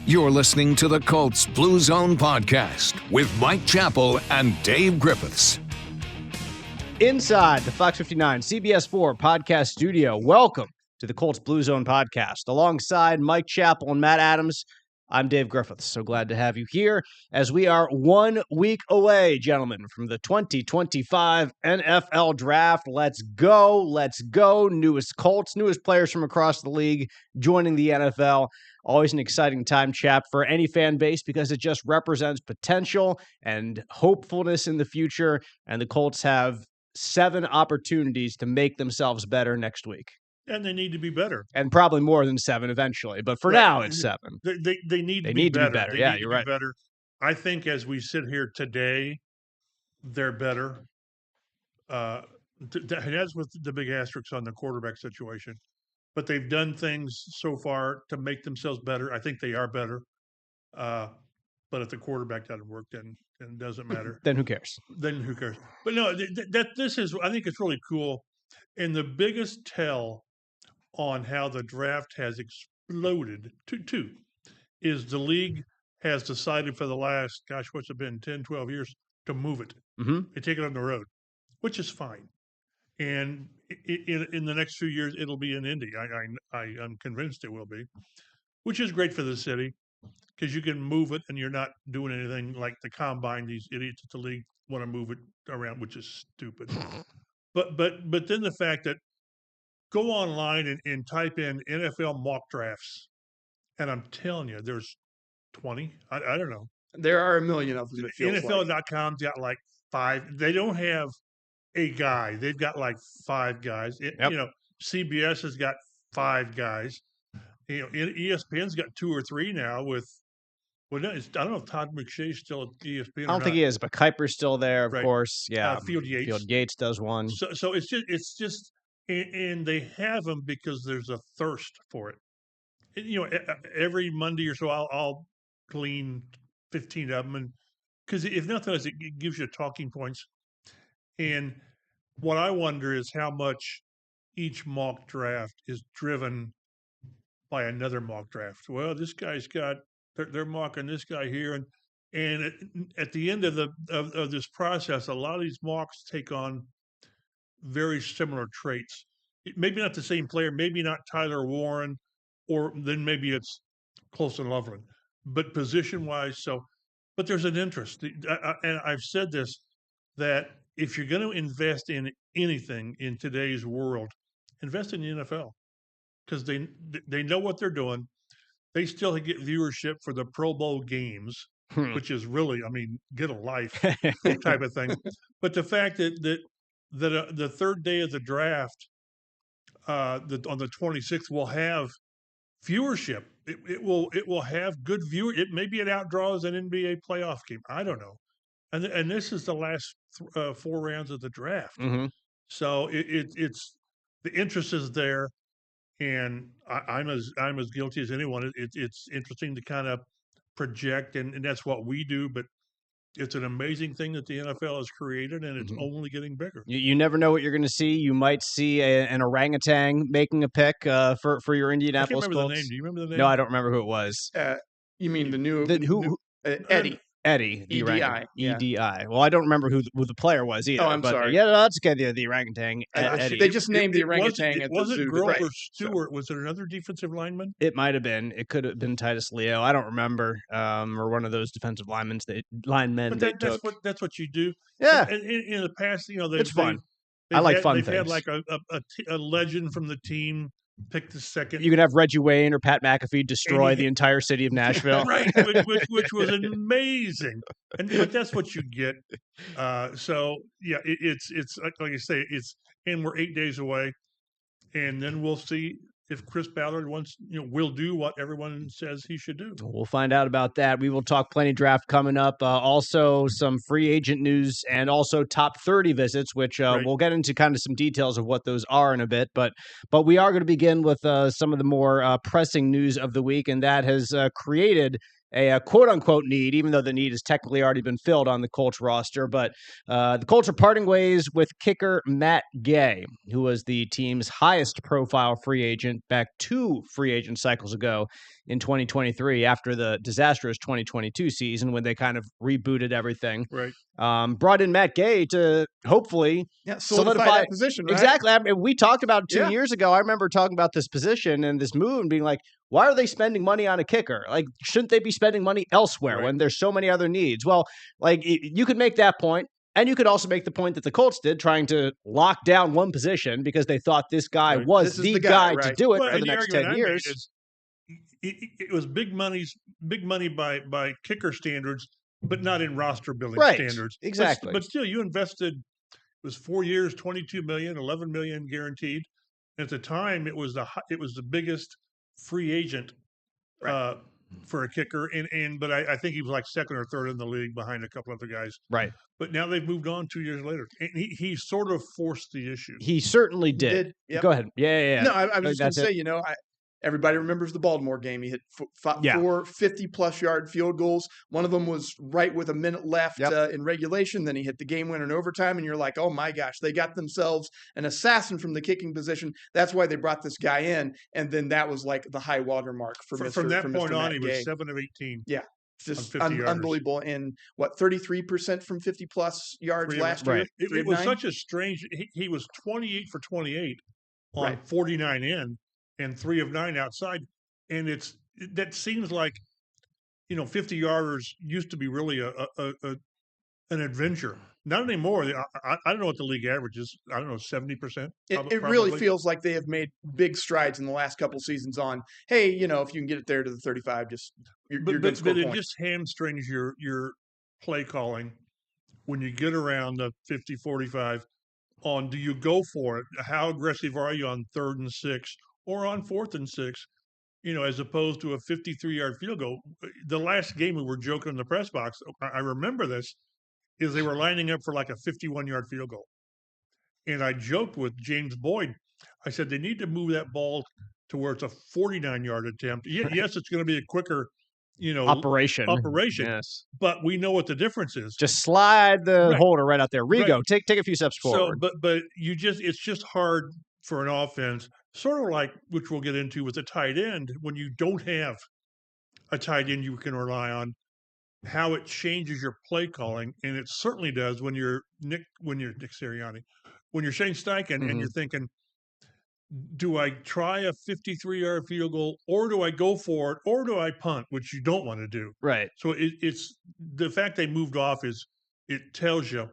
You're listening to the Colts Blue Zone podcast with Mike Chappell and Dave Griffiths. Inside the Fox 59 CBS 4 podcast studio, welcome to the Colts Blue Zone podcast. Alongside Mike Chappell and Matt Adams, I'm Dave Griffiths. So glad to have you here as we are 1 week away, gentlemen, from the 2025 NFL Draft. Let's go. Let's go. Newest Colts, newest players from across the league joining the NFL. Always an exciting time, Chap, for any fan base because it just represents potential and hopefulness in the future. And the Colts have 7 opportunities to make themselves better next week. And they need to be better. And probably more than 7 eventually. But for now, it's 7. They need to be better. Yeah, you're right. Better. I think as we sit here today, they're better. That's with the big asterisks on the quarterback situation. But they've done things so far to make themselves better. I think they are better. But if the quarterback doesn't work, then it doesn't matter. Then who cares? Then who cares? But no, this is, I think it's really cool. And the biggest tell on how the draft has exploded two is the league has decided for the last, what's it been, 10, 12 years, to move it. Mm-hmm. They take it on the road, which is fine. And in the next few years, it'll be in Indy. I'm convinced it will be, which is great for the city because you can move it and you're not doing anything like the combine. These idiots at the league want to move it around, which is stupid. But then the fact that go online and type in NFL mock drafts, and I'm telling you, there's 20. I don't know. There are a million of them. NFL.com's got like 5. They don't have a guy. They've got like 5 guys. CBS has got 5 guys. ESPN's got 2 or 3 now with. Well, no, I don't know if Todd McShay's still at ESPN. I don't think he is, but Kuiper's still there, of course. Yeah, Field Yates. Field Yates does one. So it's just, and they have them because there's a thirst for it. Every Monday or so, I'll glean 15 of them, and because if nothing else, it gives you talking points. And what I wonder is how much each mock draft is driven by another mock draft. Well, this guy's got. They're mocking this guy here, and at the end of this process, a lot of these mocks take on very similar traits. Maybe not the same player, maybe not Tyler Warren, or then maybe it's Colson Loveland, but position-wise. But there's an interest, and I've said this that if you're going to invest in anything in today's world, invest in the NFL because they know what they're doing. They still get viewership for the Pro Bowl games, which is really, get a life type of thing. But the fact that the third day of the draft, on the 26th, will have viewership. It will have good viewer. Maybe it outdraws an NBA playoff game. I don't know. And this is the last 4 rounds of the draft. Mm-hmm. So it's the interest is there. And I'm as guilty as anyone. It's interesting to kind of project, and that's what we do. But it's an amazing thing that the NFL has created, and it's only getting bigger. You never know what you're going to see. You might see an orangutan making a pick for your Indianapolis Colts. The name. Do you remember the name? No, I don't remember who it was. You mean the new Eddie? Eddie, the EDI. EDI. Well, I don't remember who the player was either. Oh, I'm sorry. Yeah, no, that's okay. The orangutan. Eddie. They just named the orangutan at the zoo. Was it Grover Stewart? Was it another defensive lineman? It might have been. It could have been Titus Leo. I don't remember. Or one of those defensive linemen. But that's what you do. Yeah. In the past, it's fun. I like fun things. They've had like a legend from the team pick the second. You could have Reggie Wayne or Pat McAfee destroy the entire city of Nashville. Right, which was amazing. But that's what you get. So, yeah, it's like I say, and we're 8 days away. And then we'll see if Chris Ballard will do what everyone says he should do. We'll find out about that. We will talk plenty draft coming up. Also some free agent news and also top 30 visits, which we'll get into kind of some details of what those are in a bit. But we are going to begin with some of the more pressing news of the week, and that has created a quote-unquote need, even though the need has technically already been filled on the Colts roster. But the Colts are parting ways with kicker Matt Gay, who was the team's highest-profile free agent back 2 free agent cycles ago in 2023 after the disastrous 2022 season when they kind of rebooted everything. Right. Brought in Matt Gay to hopefully solidify that position, right? Exactly. I mean, we talked about it 2 years ago. I remember talking about this position and this move and being like, why are they spending money on a kicker? Like, shouldn't they be spending money elsewhere when there's so many other needs? Well, like, you could make that point. And you could also make the point that the Colts did, trying to lock down one position because they thought this guy was the guy to do it for the next 10 years. It was big money by kicker standards, but not in roster building standards. Exactly. But still, you invested. It was 4 years, $22 million, $11 million guaranteed. At the time, it was the biggest free agent for a kicker, but I think he was like second or third in the league behind a couple other guys. Right. But now they've moved on 2 years later. And he sort of forced the issue. He certainly did. Yep. Go ahead. Yeah. No, I was just going to say, everybody remembers the Baltimore game. He hit four 50-plus yard field goals. One of them was right with a minute left in regulation. Then he hit the game winner in overtime. And you're like, oh, my gosh, they got themselves an assassin from the kicking position. That's why they brought this guy in. And then that was like the high water mark for Mr. From that point on, he was 7 of 18. Yeah. Just unbelievable. And 33% from 50-plus yards last year? Right. It was such a strange – he was 28 for 28 on 49 in. And 3 of 9 outside, and that seems like, 50-yarders used to be really an adventure. Not anymore. I don't know what the league average is. I don't know, 70%. It really feels like they have made big strides in the last couple seasons on. Hey, if you can get it there to the 35, you're good. But it just hamstrings your play calling when you get around the 50, 45. On do you go for it? How aggressive are you on 3rd and 6? Or on 4th and 6, as opposed to a 53-yard field goal. The last game we were joking in the press box, I remember this, is they were lining up for like a 51-yard field goal. And I joked with James Boyd. I said, they need to move that ball to where it's a 49-yard attempt. Yes, it's going to be a quicker, operation. Yes. But we know what the difference is. Just slide the holder right out there. Rigo, take a few steps forward. So, but it's just hard for an offense, sort of like, which we'll get into with a tight end, when you don't have a tight end you can rely on, how it changes your play calling, and it certainly does when you're Nick Sirianni, when you're Shane Steichen, and you're thinking, do I try a 53-yard field goal, or do I go for it, or do I punt, which you don't want to do. Right. So it's the fact they moved off it tells you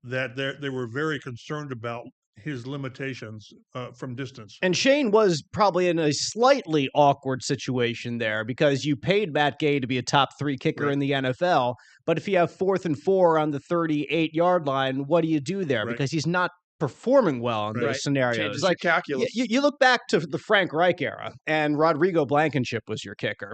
that they were very concerned about his limitations from distance. And Shane was probably in a slightly awkward situation there because you paid Matt Gay to be a top 3 kicker in the NFL, but if you have 4th and 4 on the 38-yard line, what do you do there? Because he's not performing well in those scenarios. Changes like calculus. You look back to the Frank Reich era, and Rodrigo Blankenship was your kicker,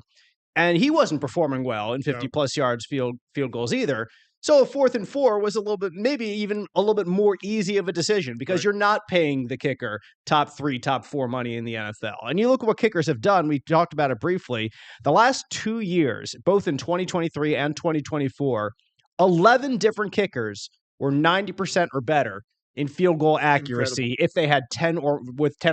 and he wasn't performing well in 50-plus yards field goals either. So a 4th and 4 was maybe even a little bit more easy of a decision because you're not paying the kicker top 3, top 4 money in the NFL. And you look at what kickers have done. We talked about it briefly. The last 2 years, both in 2023 and 2024, 11 different kickers were 90% or better in field goal accuracy if they had 10 or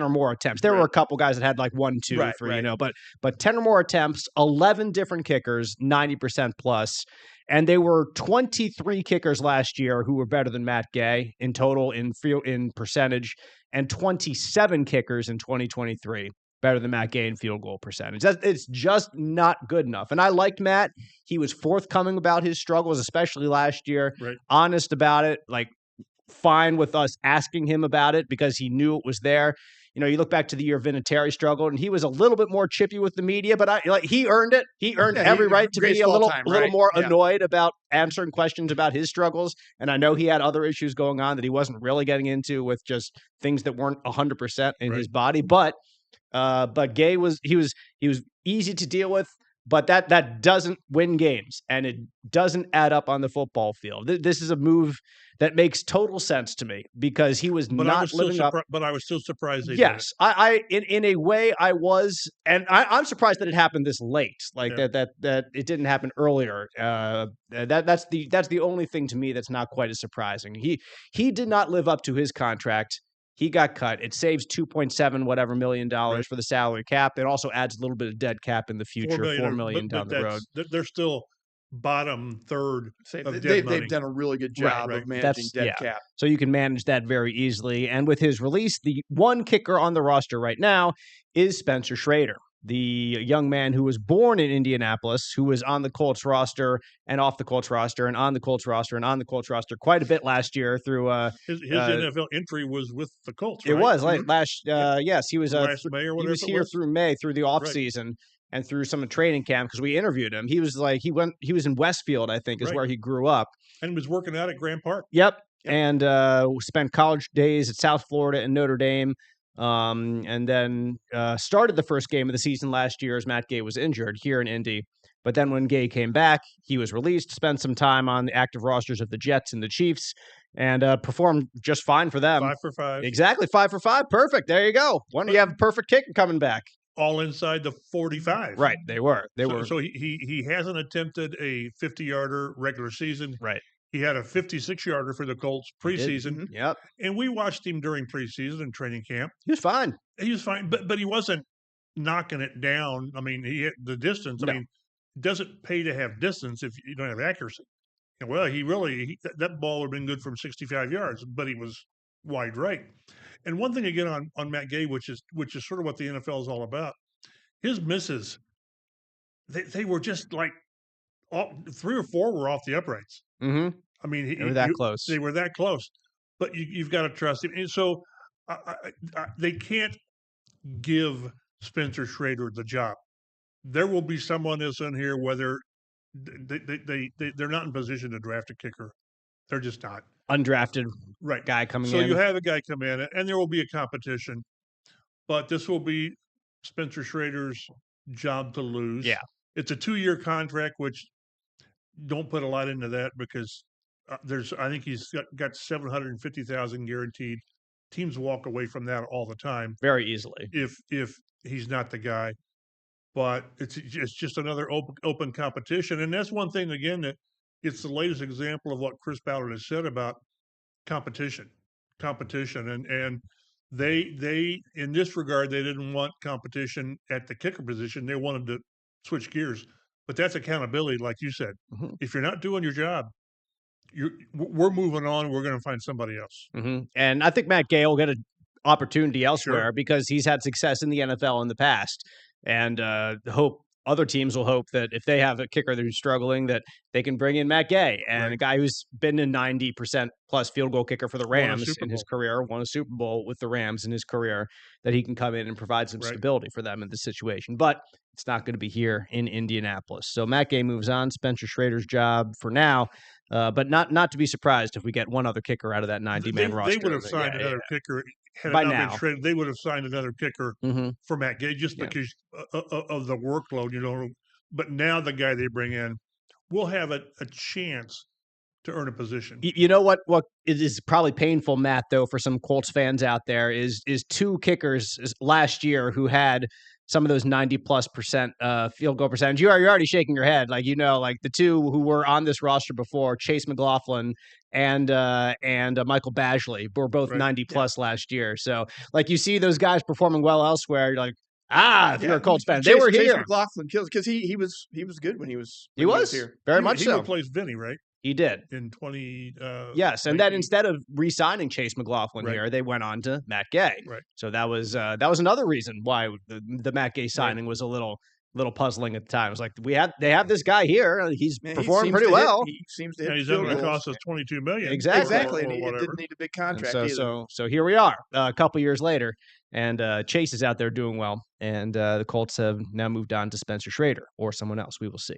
more attempts. There were a couple guys that had like 1, 2, 3, but 10 or more attempts, 11 different kickers, 90% plus. And they were 23 kickers last year who were better than Matt Gay in total in percentage, and 27 kickers in 2023 better than Matt Gay in field goal percentage. It's just not good enough. And I liked Matt. He was forthcoming about his struggles, especially last year, honest about it, like fine with us asking him about it because he knew it was there. You look back to the year Vinatieri struggled, and he was a little bit more chippy with the media, but he earned it. He earned every right to be a little more annoyed about answering questions about his struggles. And I know he had other issues going on that he wasn't really getting into with just things that weren't 100% in his body. But Gay was easy to deal with. But that doesn't win games, and it doesn't add up on the football field. This is a move that makes total sense to me because he was not living up. But I was still surprised. Yes, in a way I was, and I'm surprised that it happened this late. That it didn't happen earlier. That's the only thing to me that's not quite as surprising. He did not live up to his contract He got cut. It saves $2.7 whatever million Right. for the salary cap. It also adds a little bit of dead cap in the future, $4 million down the road. They're still bottom third of they've money. done a really good Right, job right. of managing dead cap. So you can manage that very easily. And with his release, the one kicker on the roster right now is Spencer Schrader, the young man who was born in Indianapolis, who was on the Colts roster and off the Colts roster and on the Colts roster and on the Colts roster quite a bit last year through his NFL entry was with the Colts, right? It was like last yes, he was last May or whatever. He was here through May, through the off season and through some training camp because we interviewed him. He was like he was in Westfield, I think, is where he grew up. And was working out at Grant Park. Yep. And spent college days at South Florida and Notre Dame. And then started the first game of the season last year as Matt Gay was injured here in Indy. But then when Gay came back, he was released, spent some time on the active rosters of the Jets and the Chiefs, and performed just fine for them. 5 for 5. Exactly, 5 for 5. Perfect. There you go. When do you have a perfect kicker coming back? All inside the 45. Right, they were. So he hasn't attempted a 50-yarder regular season. Right. He had a 56-yarder for the Colts preseason. Mm-hmm. Yep. And we watched him during preseason and training camp. He was fine. He was fine, but he wasn't knocking it down. I mean, he hit the distance. No. I mean, it doesn't pay to have distance if you don't have accuracy. And well, that ball would have been good from 65 yards, but he was wide right. And one thing again on Matt Gay, which is sort of what the NFL is all about, his misses, they were just like 3 or 4 were off the uprights. Mm-hmm. I mean, they were that close. They were that close, but you've got to trust him. And so they can't give Spencer Schrader the job. There will be someone else in here, whether they're not in position to draft a kicker. They're just not. Undrafted guy coming in. So you have a guy come in, and there will be a competition, but this will be Spencer Schrader's job to lose. Yeah. It's a 2-year contract, which don't put a lot into that because I think he's got $750,000 guaranteed. Teams walk away from that all the time very easily if he's not the guy. But it's just another open competition, and that's one thing again that it's the latest example of what Chris Ballard has said about competition, and they in this regard they didn't want competition at the kicker position. They wanted to switch gears, but that's accountability, like you said. Mm-hmm. If you're not doing your job, we're moving on. We're going to find somebody else. Mm-hmm. And I think Matt Gay will get an opportunity elsewhere because he's had success in the NFL in the past. And other teams will hope that if they have a kicker who's struggling, that they can bring in Matt Gay and a guy who's been a 90% plus field goal kicker for the Rams in his career, won a Super Bowl with the Rams in his career, that he can come in and provide some stability for them in this situation. But it's not going to be here in Indianapolis. So Matt Gay moves on. Spencer Schrader's job for now. But not to be surprised if we get one other kicker out of that 90-man roster. They would have signed another kicker. Had by it not now. been Schrader, they would have signed another kicker for Matt Gay just because of the workload, But now the guy they bring in will have a chance to earn a position. You know what is probably painful, Matt, though, for some Colts fans out there is 2 kickers last year who had some of those 90+% field goal percentage. You're already shaking your head, like the 2 who were on this roster before, Chase McLaughlin and Michael Badgley, were both 90+ last year. So like you see those guys performing well elsewhere, you're like, if you're a Colts fan, they were here. Chase McLaughlin kills because he was good when he was here. Very much so. He replaced Vinny, right? He did. In 20 yes, and then instead of re-signing Chase McLaughlin here, they went on to Matt Gay. Right. So that was another reason why the Matt Gay signing was a little puzzling at the time. It was like they have this guy here, he's performing pretty well. He seems to hit. And he's going to cost us $22 million. Exactly. And he didn't need a big contract. So here we are, a couple years later, and Chase is out there doing well, and the Colts have now moved on to Spencer Schrader or someone else. We will see.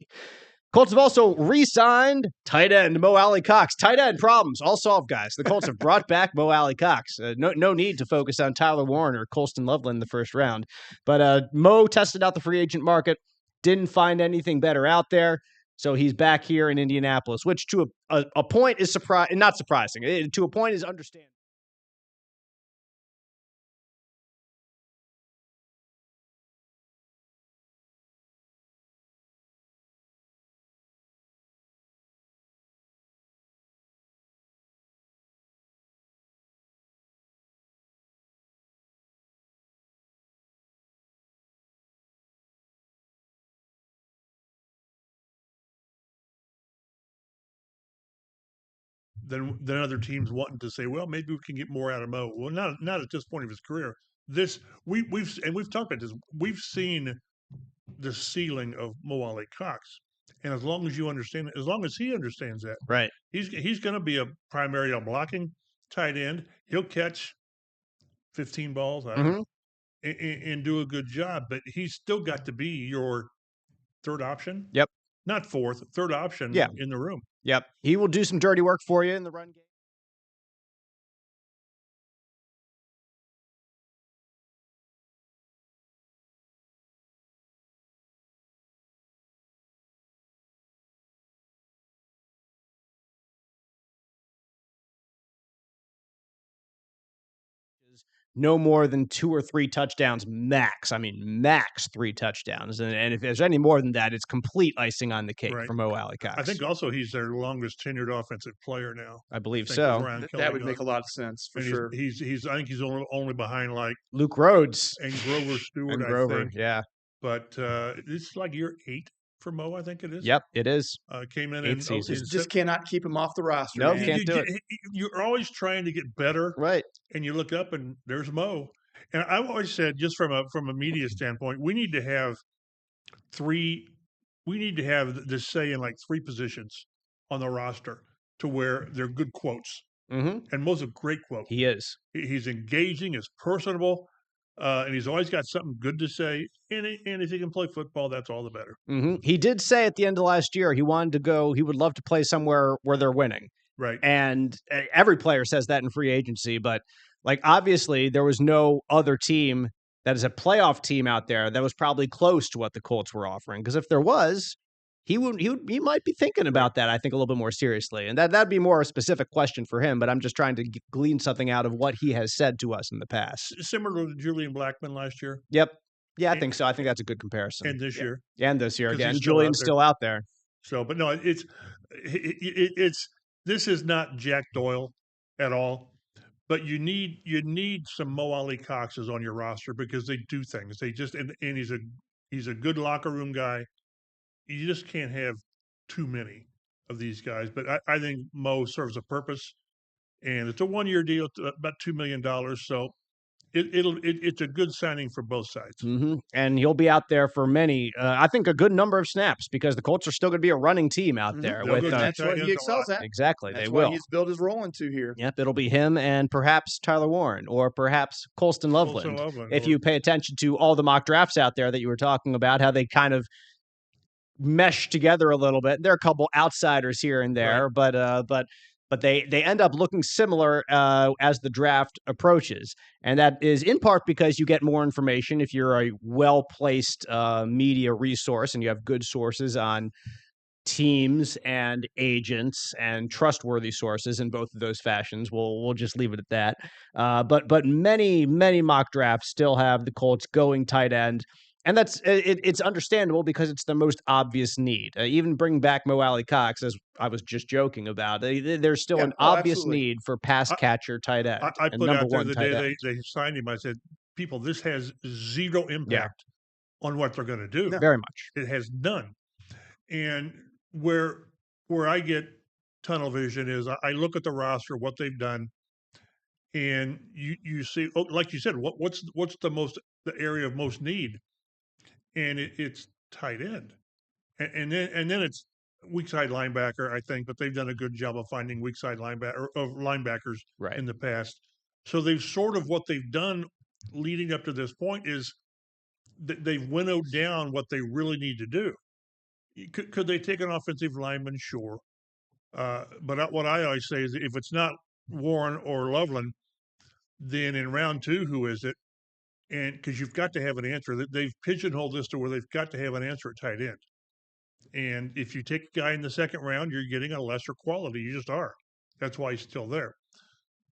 Colts have also re-signed tight end Mo Alie-Cox. Tight end problems all solved, guys. The Colts have brought back Mo Alie-Cox. No need to focus on Tyler Warren or Colston Loveland in the first round. But Mo tested out the free agent market, didn't find anything better out there, so he's back here in Indianapolis, which to a point is not surprising. To a point is understandable. then other teams wanting to say, well, maybe we can get more out of Mo. Well, not at this point of his career. We've talked about this. We've seen the ceiling of Mo Alie-Cox, and as long as you understand, as long as he understands that, right, he's going to be a primary blocking tight end. He'll catch 15 balls, I don't know, and do a good job. But he's still got to be your third option. Yep. Not fourth, third option in the room. Yep. He will do some dirty work for you in the run game. No more than 2 or 3 touchdowns max. I mean, max 3 touchdowns. And if there's any more than that, it's complete icing on the cake for Mo Alie-Cox. I think also he's their longest tenured offensive player now. I believe so. That would make a lot of sense for sure. He's I think he's only behind like Luke Rhodes and Grover Stewart. I think. Yeah. But it's like year 8 for Mo, I think it is. Yep, it is. Came in 8 and seasons. Just cannot keep him off the roster. No, can't do it. You're always trying to get better, right? And you look up and there's Mo. And I've always said, just from a media standpoint, we need to have this say in like 3 positions on the roster to where they're good quotes. Mm-hmm. And Mo's a great quote. He is. He's engaging, he's personable, and he's always got something good to say. And if he can play football, that's all the better. Mm-hmm. He did say at the end of last year he wanted to go. He would love to play somewhere where they're winning. Right. And every player says that in free agency, but like obviously there was no other team that is a playoff team out there that was probably close to what the Colts were offering. Because if there was, he might be thinking about that, I think, a little bit more seriously. And that'd be more a specific question for him, but I'm just trying to glean something out of what he has said to us in the past. Similar to Julian Blackmon last year. Yep. Yeah, I think so. I think that's a good comparison. And this year. And this year again. Julian's still out there. So, but no, it's this is not Jack Doyle at all. But you need some Mo Alie-Coxes on your roster because they do things. They just and he's a good locker room guy. You just can't have too many of these guys. But I think Mo serves a purpose, and it's a 1-year deal, about $2 million. So it's a good signing for both sides. Mm-hmm. And he'll be out there for many, I think, a good number of snaps because the Colts are still going to be a running team out there. That's what he excels at. Exactly. That's they what will. He's built his role into here. Yep. It'll be him and perhaps Tyler Warren or perhaps Colston Loveland. If you pay attention to all the mock drafts out there that you were talking about, how they kind of mesh together a little bit. There are a couple outsiders here and there, right. But they end up looking similar as the draft approaches. And that is in part because you get more information if you're a well-placed media resource and you have good sources on teams and agents and trustworthy sources in both of those fashions. We'll just leave it at that. But many mock drafts still have the Colts going tight end. And that's it's understandable because it's the most obvious need. Even bring back Mo Alie-Cox, as I was just joking about, there's still an obvious need for pass catcher tight end. I put out there the day they signed him, I said, people, this has zero impact on what they're going to do. Very much. It has none. And where I get tunnel vision is I look at the roster, what they've done, and you see, like you said, what's the area of most need. And it's tight end, and then it's weak side linebacker, I think. But they've done a good job of finding weak side linebackers in the past. So they've sort of what they've done leading up to this point is that they've winnowed down what they really need to do. Could they take an offensive lineman? Sure, but what I always say is if it's not Warren or Loveland, then in round 2, who is it? And because you've got to have an answer, they've pigeonholed this to where they've got to have an answer at tight end. And if you take a guy in the second round, you're getting a lesser quality. You just are. That's why he's still there.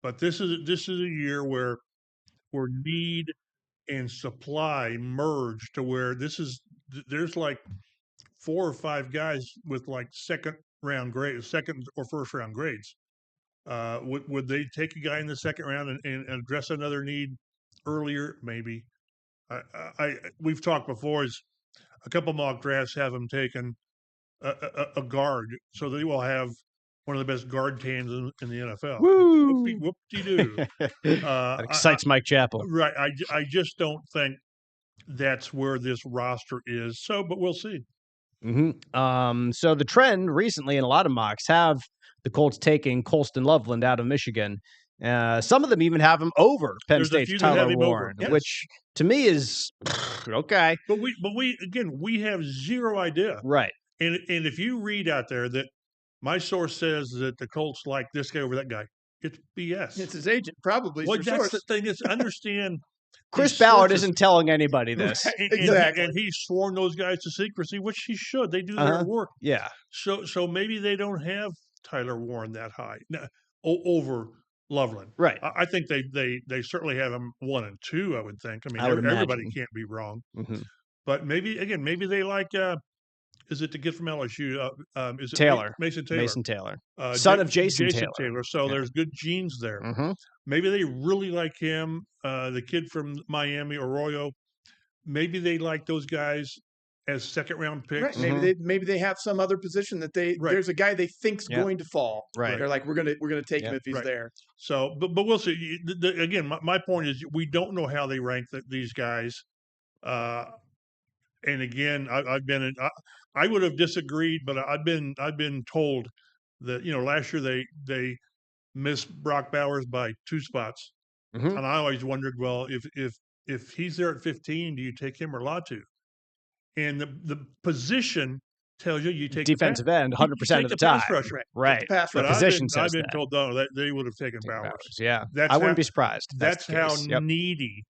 But this is a year where need and supply merge to where there's like 4 or 5 guys with like second or first round grades. Would they take a guy in the second round and address another need earlier? Maybe. We've talked before. Is a couple mock drafts have them taken a guard, so they will have one of the best guard cans in the NFL. Woo! Whoop-de-doo. That excites Mike Chappell. Right. I just don't think that's where this roster is. So, but we'll see. So the trend recently in a lot of mocks have the Colts taking Colston Loveland out of Michigan. Some of them even have him over Penn State's Tyler Warren, yes. which to me is okay. But we have zero idea. Right. And if you read out there that my source says that the Colts like this guy over that guy, it's BS. It's his agent, probably. Well, that's the thing. Is understand. Chris Ballard isn't telling anybody this. Exactly. And he's sworn those guys to secrecy, which he should. They do their work. Yeah. So maybe they don't have Tyler Warren that high over Loveland. Right. I think they certainly have him 1 and 2, I would think. I mean, everybody can't be wrong. But maybe they like is it the kid from LSU? Is it Taylor? Mason Taylor. Mason Taylor. Son of Jason Taylor. So there's good genes there. Maybe they really like him. The kid from Miami, Arroyo. Maybe they like those guys as second-round picks. Right. Maybe they have some other position that there's a guy they think's going to fall. Right. They're like, we're gonna take him if he's there. So, but we'll see. Again, my point is we don't know how they rank these guys. And again, I would have disagreed, but I've been told that last year they missed Brock Bowers by 2 spots, and I always wondered, well, if he's there at 15, do you take him or Latu? And the position tells you take defensive end 100% of the time. Right. Pass the rusher. position I've says been that. told that they would have taken Bowers. Yeah, I wouldn't be surprised. That's how needy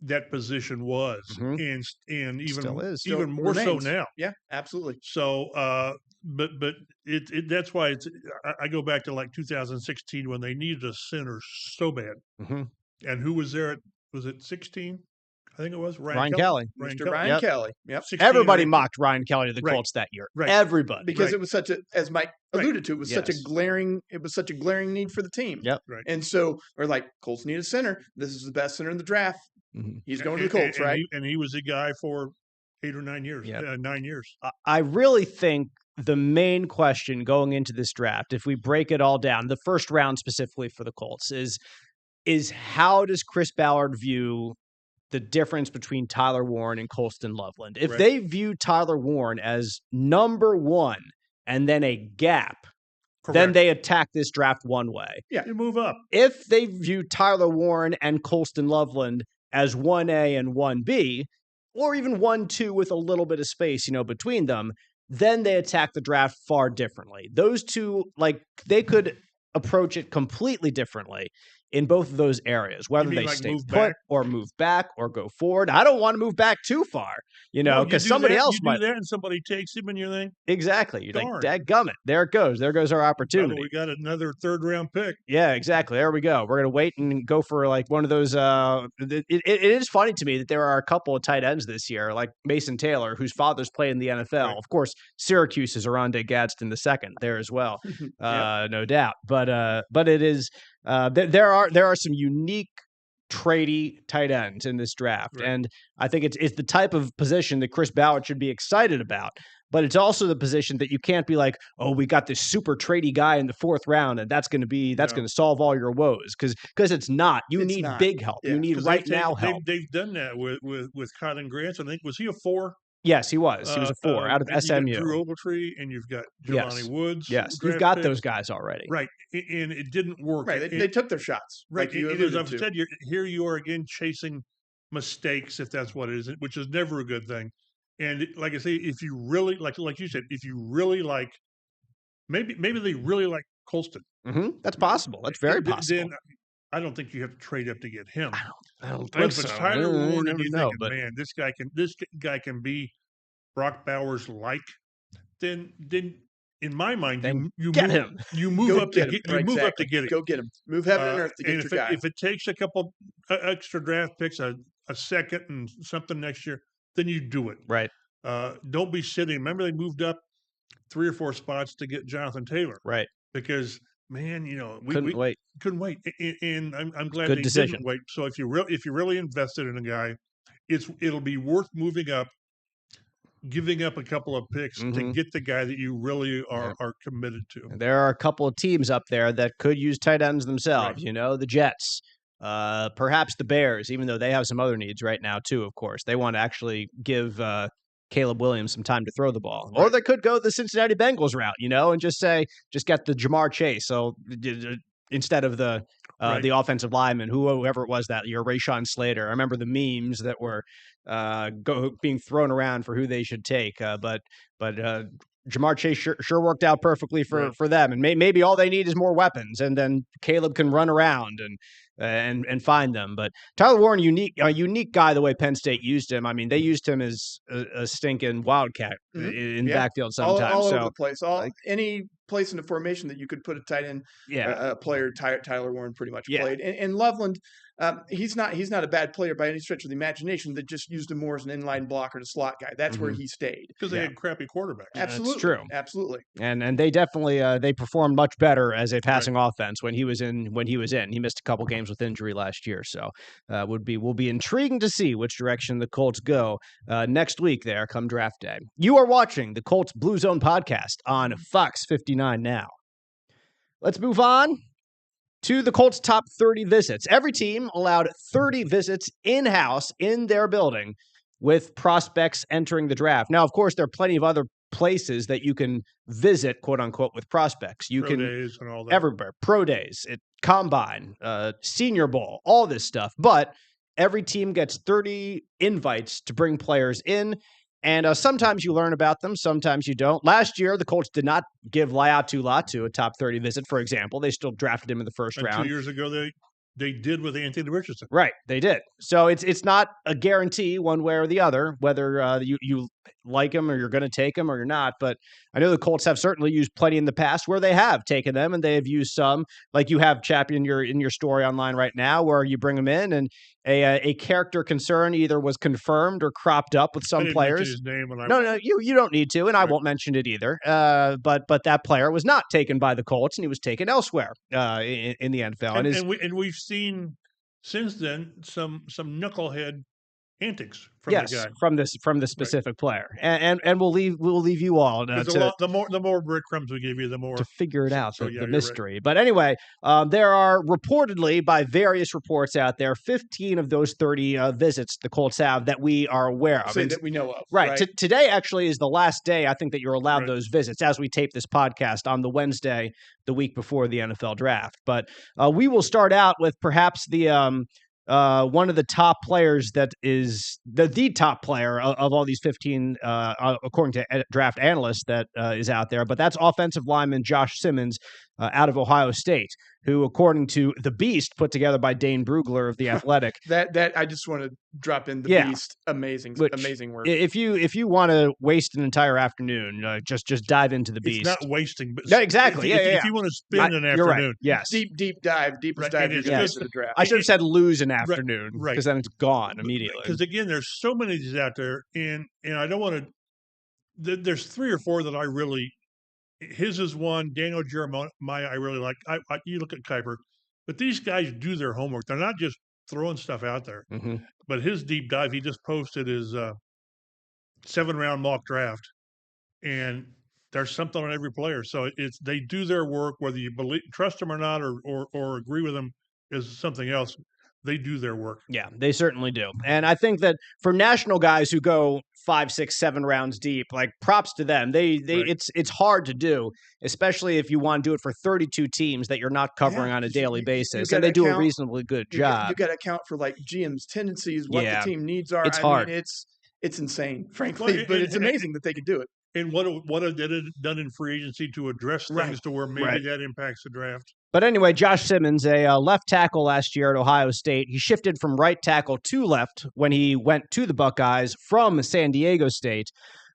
that position was, and even more so now. Yeah, absolutely. So, but that's why I go back to like 2016 when they needed a center so bad, and who was there? Was it 16? I think it was Ryan Kelly. Mr. Ryan Kelly. Yep. Everybody mocked Ryan Kelly to the Colts that year. Right. Everybody. Because it was such as Mike alluded to, it was such a glaring need for the team. Yep. Right. And so we're like, Colts need a center. This is the best center in the draft. He's going to the Colts, right? And he was a guy for 8 or 9 years. 9 years. I really think the main question going into this draft, if we break it all down, the first round specifically for the Colts, is how does Chris Ballard view the difference between Tyler Warren and Colston Loveland? If they view Tyler Warren as number 1 and then a gap, then they attack this draft one way. Yeah, you move up. If they view Tyler Warren and Colston Loveland as 1A and 1B, or even 1-2 with a little bit of space, between them, then they attack the draft far differently. Those two, they could approach it completely differently in both of those areas, whether they stay put or move back or go forward. I don't want to move back too far, because somebody else might. You do that and somebody takes him and you think. Exactly. You're like, dadgummit. There it goes. There goes our opportunity. We got another 3rd-round pick. Yeah, exactly. There we go. We're going to wait and go for one of those. It is funny to me that there are a couple of tight ends this year, like Mason Taylor, whose father's played in the NFL. Right. Of course, Syracuse is Aronde Gadsden II there as well, no doubt. But it is. There are some unique tradey tight ends in this draft, and I think it's the type of position that Chris Ballard should be excited about. But it's also the position that you can't be like, oh, we got this super tradey guy in the 4th round, and that's going to solve all your woes, because it's not. You need big help. You need now help. They've done that with Colin Grant. I think was he a 4? Yes, he was. He was a 4 out of SMU. You've got Drew Ogletree, and you've got Jelani Woods. Yes, you've got those guys already. Right, and it didn't work. Right, they took their shots. Right, like you as I've said, here you are again chasing mistakes, if that's what it is, which is never a good thing. And like I say, if you really like you said, if you really like, maybe they really like Colston. That's possible. That's very possible. Then I don't think you have to trade up to get him. I don't think so. If it's Tyler Warren, and you know, think, man, this guy can be Brock Bowers like, then in my mind, you get move him. You move up to get him. Go get him. Move heaven and earth to get your guy. If it takes a couple extra draft picks, a second and something next year, then you do it. Right. Don't be sitting. Remember, they moved up 3 or 4 spots to get Jonathan Taylor. Right. Because man, we couldn't wait. Couldn't wait, and I'm glad Good they decision. didn't wait. So if you really invested in a guy, it'll be worth moving up giving up a couple of picks to get the guy that you really are committed to. There are a couple of teams up there that could use tight ends themselves. You know, the Jets, perhaps the Bears, even though they have some other needs right now too. Of course, they want to actually give Caleb Williams some time to throw the ball, or they could go the Cincinnati Bengals route, you know, and just get the Jamar Chase. So instead of the offensive lineman, whoever it was that year, Rashawn Slater. I remember the memes that were being thrown around for who they should take. But Jamar Chase sure worked out perfectly for them. And maybe all they need is more weapons, and then Caleb can run around and find them. But Tyler Warren, a unique guy, the way Penn State used him. I mean, they used him as a stinking wildcat in backfield sometimes. All over the place. Any place in the formation that you could put a tight end player, Tyler Warren pretty much played. And Loveland, he's not a bad player by any stretch of the imagination. That just used him more as an inline blocker, the slot guy. That's where he stayed. Because they had crappy quarterbacks. Absolutely. That's true. Absolutely. And they definitely they performed much better as a passing offense when he was in. He missed a couple games with injury last year. So will be intriguing to see which direction the Colts go next week there come draft day. You are watching the Colts Blue Zone podcast on Fox 59 now. Let's move on to the Colts' top 30 visits. Every team allowed 30 visits in-house in their building with prospects entering the draft. Now, of course, there are plenty of other places that you can visit, quote unquote, with prospects. You can days and all that. Everywhere, pro days, combine, Senior Bowl, all this stuff. But every team gets 30 invites to bring players in. And sometimes you learn about them, sometimes you don't. Last year, the Colts did not give Laiatu Latu a top 30 visit, for example. They still drafted him in the first round. 2 years ago, they did with Anthony Richardson. Right, they did. So it's not a guarantee one way or the other, whether you like him or you're going to take him or you're not. But I know the Colts have certainly used plenty in the past where they have taken them, and they have used some, like you have, Chap, in your story online right now, where you bring them in and a character concern either was confirmed or cropped up with some players. His name No, you don't need to, and I won't mention it either. But that player was not taken by the Colts, and he was taken elsewhere in the NFL. And we've seen since then some knucklehead antics from the guy. from the specific player, and we'll leave you all the more breadcrumbs we give you, the more to figure it out, the mystery. Right. But anyway, there are reportedly, by various reports out there, 15 of those 30 visits the Colts have that we are aware of, that we know of. Right. Today actually is the last day I think that you're allowed those visits as we tape this podcast on the Wednesday, the week before the NFL draft. But we will start out with perhaps the one of the top players that is the top player of all these 15, according to draft analysts, that is out there. But that's offensive lineman Josh Simmons out of Ohio State, who, according to The Beast, put together by Dane Brugler of The Athletic. that I just want to drop in The Beast. Amazing work. If you want to waste an entire afternoon, just dive into The Beast. It's not wasting, but exactly. If you want to spend an afternoon, right. Yes, deep dive, deepest dive into the draft. I should have said lose an afternoon, because then it's gone immediately. Because again, there's so many of these out there, and I don't want to. There's 3 or 4 that I really. His is one. Daniel Jeremiah, I really like. You look at Kuiper, but these guys do their homework. They're not just throwing stuff out there. Mm-hmm. But his deep dive, he just posted his 7-round mock draft, and there's something on every player. So they do their work, whether you trust them or not, or agree with them is something else. They do their work. Yeah, they certainly do. And I think that for national guys who go 5, 6, 7 rounds deep, like, props to them. It's hard to do, especially if you want to do it for 32 teams that you're not covering on a daily basis. And they do a reasonably good job. You got to account for, like, GM's tendencies, what the team needs are. It's hard. Mean, it's insane, frankly, but it's amazing that they could do it. And what have they done in free agency to address things to where maybe that impacts the draft? But anyway, Josh Simmons, a left tackle last year at Ohio State. He shifted from right tackle to left when he went to the Buckeyes from San Diego State.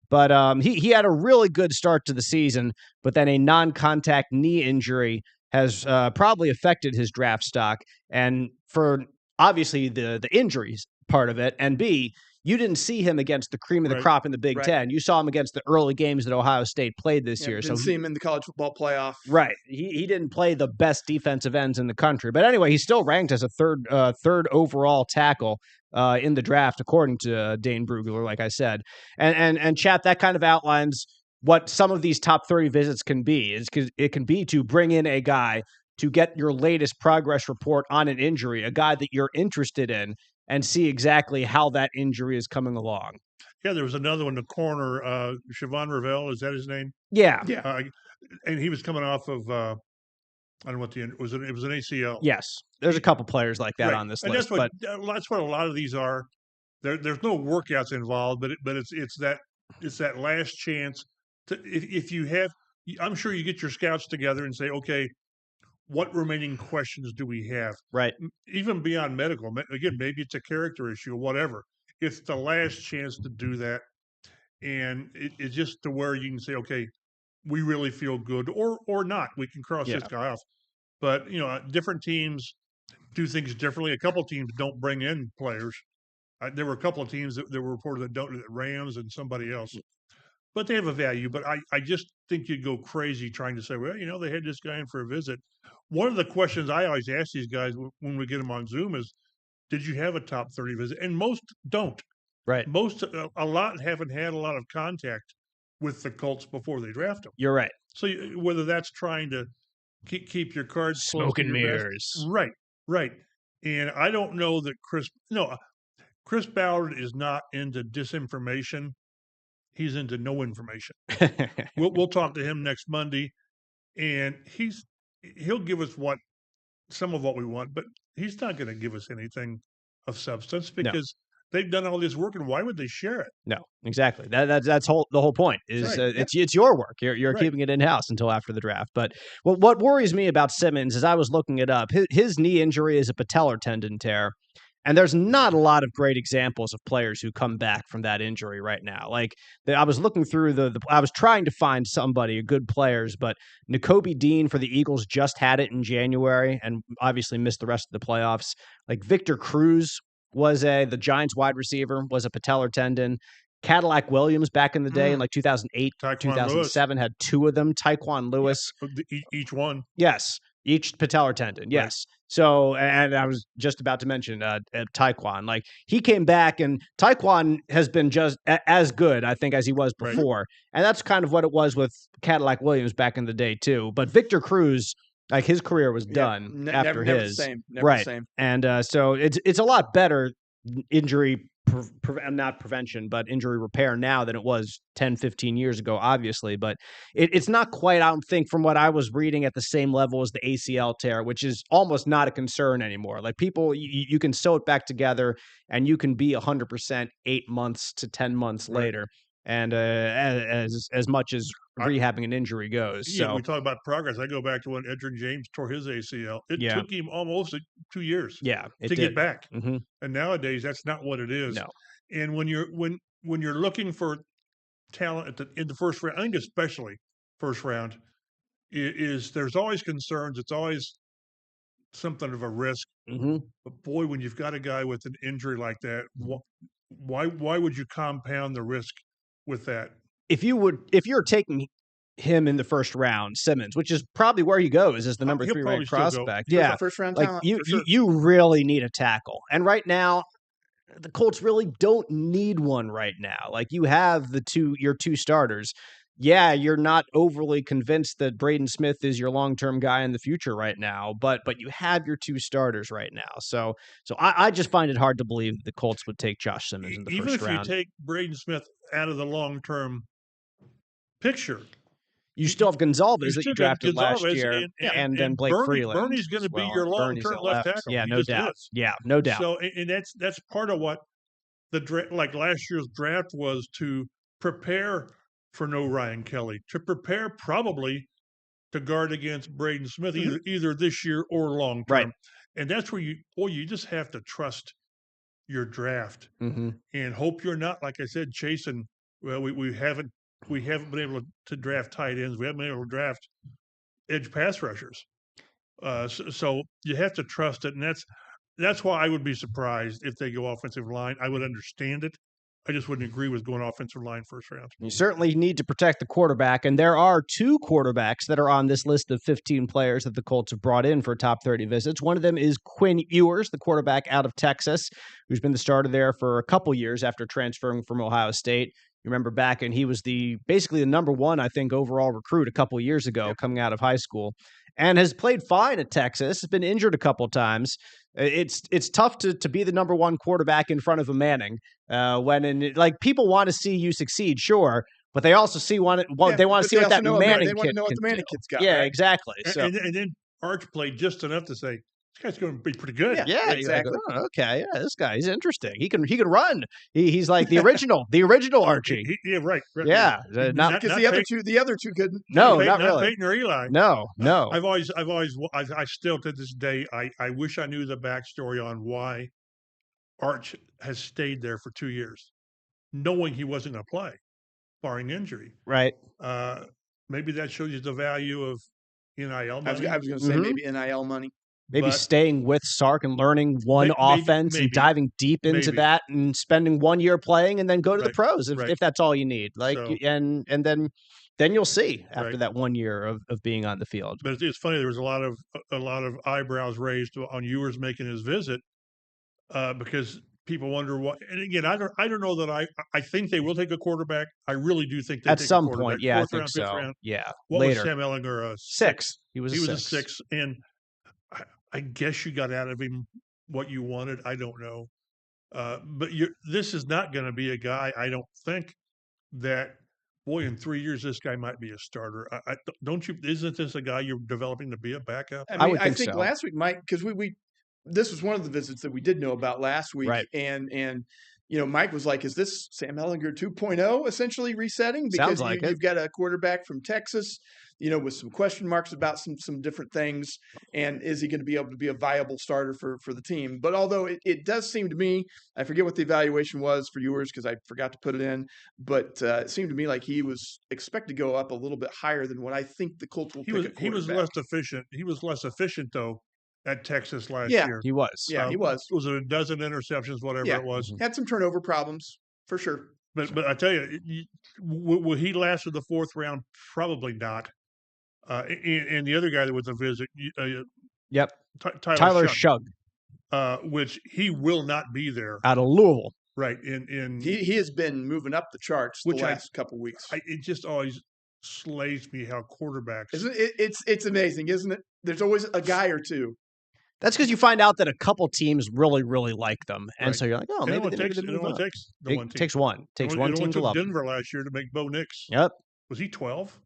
But he had a really good start to the season, but then a non-contact knee injury has probably affected his draft stock. And for obviously the injuries part of it, and B, you didn't see him against the cream of the crop in the Big Ten. You saw him against the early games that Ohio State played this year. Didn't see him in the college football playoff. Right. He didn't play the best defensive ends in the country. But anyway, he's still ranked as a third overall tackle in the draft, according to Dane Brugler, like I said. And chat, that kind of outlines what some of these top 30 visits can be. Is because it can be to bring in a guy to get your latest progress report on an injury, a guy that you're interested in, and see exactly how that injury is coming along. Yeah, there was another one in the corner, Siobhan Ravel, is that his name? Yeah. And he was coming off of I don't know what it was an ACL. Yes. There's a couple players like that on this and list. That's what a lot of these are. There's no workouts involved, but it's that last chance to if you have. I'm sure you get your scouts together and say, okay, what remaining questions do we have? Right. Even beyond medical, again, maybe it's a character issue or whatever. It's the last chance to do that, and it's just to where you can say, okay, we really feel good, or not. We can cross this guy off. But different teams do things differently. A couple teams don't bring in players. There were a couple of teams that were reported that don't, Rams and somebody else, but they have a value. But I just think you'd go crazy trying to say, well, they had this guy in for a visit. One of the questions I always ask these guys when we get them on Zoom is, did you have a top 30 visit? And most don't. Right. A lot haven't had a lot of contact with the Colts before they draft them. You're right. So whether that's trying to keep your cards smoke close and mirrors, right. And I don't know that Chris Ballard is not into disinformation. He's into no information. We'll talk to him next Monday, and he'll give us some of what we want, but he's not going to give us anything of substance because they've done all this work, and why would they share it? No, exactly. That's the whole point. Is it's your work. You're keeping it in house until after the draft. But what worries me about Simmons is I was looking it up. His knee injury is a patellar tendon tear, and there's not a lot of great examples of players who come back from that injury right now. Like I was looking through I was trying to find good players, but Nakobe Dean for the Eagles just had it in January and obviously missed the rest of the playoffs. Like Victor Cruz was the Giants wide receiver, was a patellar tendon. Cadillac Williams back in the day in like 2008, 2007 had two of them. Tyquan Lewis. Each one. Yes. Each patellar tendon. Yes. Right. So, and I was just about to mention Tyquan. Like he came back, and Tyquan has been just as good, I think, as he was before. Right. And that's kind of what it was with Cadillac Williams back in the day too. But Victor Cruz, like his career was done after never his. Never the same. And so it's a lot better injury not prevention, but injury repair now than it was 10, 15 years ago, obviously. But it's not quite, I don't think, from what I was reading, at the same level as the ACL tear, which is almost not a concern anymore. Like people, you can sew it back together and you can be 100% 8 months to 10 months later. And as much as rehabbing an injury goes. Yeah, so we talk about progress. I go back to when Edgerrin James tore his ACL. It took him almost 2 years to get back. Mm-hmm. And nowadays, that's not what it is. No. And when you're looking for talent in the first round, I think especially first round, is there's always concerns. It's always something of a risk. Mm-hmm. But boy, when you've got a guy with an injury like that, why would you compound the risk with that? If you're taking him in the first round, Simmons, which is probably where he goes as the number 3 ranked prospect. Yeah. First round like talent, you really need a tackle. And right now, the Colts really don't need one right now. Like you have your two starters. Yeah, you're not overly convinced that Braden Smith is your long-term guy in the future right now, but you have your two starters right now. So I just find it hard to believe the Colts would take Josh Simmons in the first round. Even if you take Braden Smith out of the long-term picture, you still have Gonzalez that you drafted last year, and then Blake Freeland. Bernie's going to be your long-term left tackle. Yeah, no doubt. Yeah, no doubt. So, and that's part of what like last year's draft was, to prepare for no Ryan Kelly, to prepare probably to guard against Braden Smith, either this year or long term. Right. And that's where you just have to trust your draft and hope you're not, like I said, chasing. Well, we haven't been able to draft tight ends. We haven't been able to draft edge pass rushers. So you have to trust it, and that's why I would be surprised if they go offensive line. I would understand it I just wouldn't agree with going offensive line first round. You certainly need to protect the quarterback, and there are 2 quarterbacks that are on this list of 15 players that the Colts have brought in for top 30 visits. One of them is Quinn Ewers, the quarterback out of Texas, who's been the starter there for a couple years after transferring from Ohio State. You remember back, and he was basically the number 1, I think, overall recruit a couple years ago coming out of high school, and has played fine at Texas. Has been injured a couple times. It's tough to be the number 1 quarterback in front of a Manning people want to see you succeed, sure, but they also they want to see what that Manning they want to know what the Manning kid's got. Yeah, right? exactly. So And then Arch played just enough to say, this guy's going to be pretty good. yeah, exactly. Like, oh, okay, yeah, this guy, he's interesting. He can run. He's like the original Archie. Right. Yeah, Not Because the other two couldn't. No, not really. Peyton or Eli. No. I still to this day, I wish I knew the backstory on why Arch has stayed there for 2 years, knowing he wasn't going to play, barring injury. Right. Maybe that shows you the value of NIL money. I was going to say maybe NIL money. Maybe staying with Sark and learning one offense and diving deep into that and spending 1 year playing and then go to the pros if that's all you need. And then you'll see after that 1 year of being on the field. But it's funny. There was a lot of eyebrows raised on Ewers making his visit because people wonder what. And again, I don't know that I think they will take a quarterback. I really do think they at take some a quarterback. point. Yeah, Fourth I think round, so. Fifth round. Yeah, What later. was Sam Ellinger? 6. He was a 6, and I guess you got out of him what you wanted. I don't know, but this is not going to be a guy. I don't think that. Boy, in 3 years, this guy might be a starter. Don't you? Isn't this a guy you're developing to be a backup? I think so. Last week, Mike, because this was one of the visits that we did know about last week, right? And Mike was like, "Is this Sam Ellinger 2.0 essentially resetting?" Because you've got a quarterback from Texas, with some question marks about some different things, and is he going to be able to be a viable starter for the team? But although it does seem to me, I forget what the evaluation was for Ewers because I forgot to put it in, but it seemed to me like he was expected to go up a little bit higher than what I think the Colts will pick a quarterback. He was less efficient. He was less efficient though at Texas last year. He was. Yeah, he was. Was it a dozen interceptions, whatever it was? Had some turnover problems for sure. But I tell you, will he last to the 4th round? Probably not. And the other guy that was a visit, yep, Tyler Shugg, which he will not be there out of Louisville. Right. He has been moving up the charts the last couple of weeks. It just always slays me how quarterbacks. It's amazing, isn't it? There's always a guy or two. That's because you find out that a couple teams really, really like them, and so you're like, oh, maybe they move on. It takes one team to love them. Denver last year to make Bo Nix. Yep. Was he 12?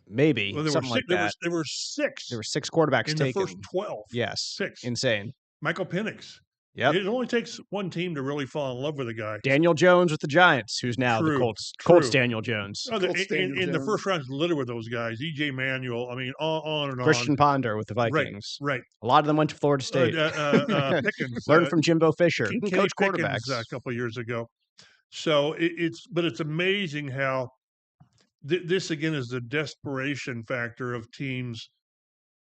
Maybe something like that. There were 6. There were 6 quarterbacks in taken. the first 12. Yes, 6. Insane. Michael Penix. Yep. It only takes one team to really fall in love with a guy. Daniel Jones with the Giants, who's now the Colts Daniel Jones. In the first round, littered with those guys. E.J. Manuel. I mean, on and on. Christian Ponder with the Vikings. Right. A lot of them went to Florida State. Pickens. Learned from Jimbo Fisher. Coach quarterbacks. A couple of years ago. So it's amazing how this again is the desperation factor of teams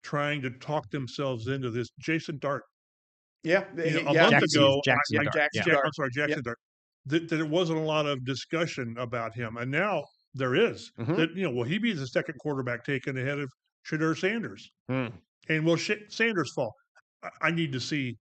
trying to talk themselves into this. Jason Dart. Yeah, a month ago, Jackson Dart. That there wasn't a lot of discussion about him, and now there is. Mm-hmm. That will he be the second quarterback taken ahead of Schrader Sanders? And will Sanders fall? I need to see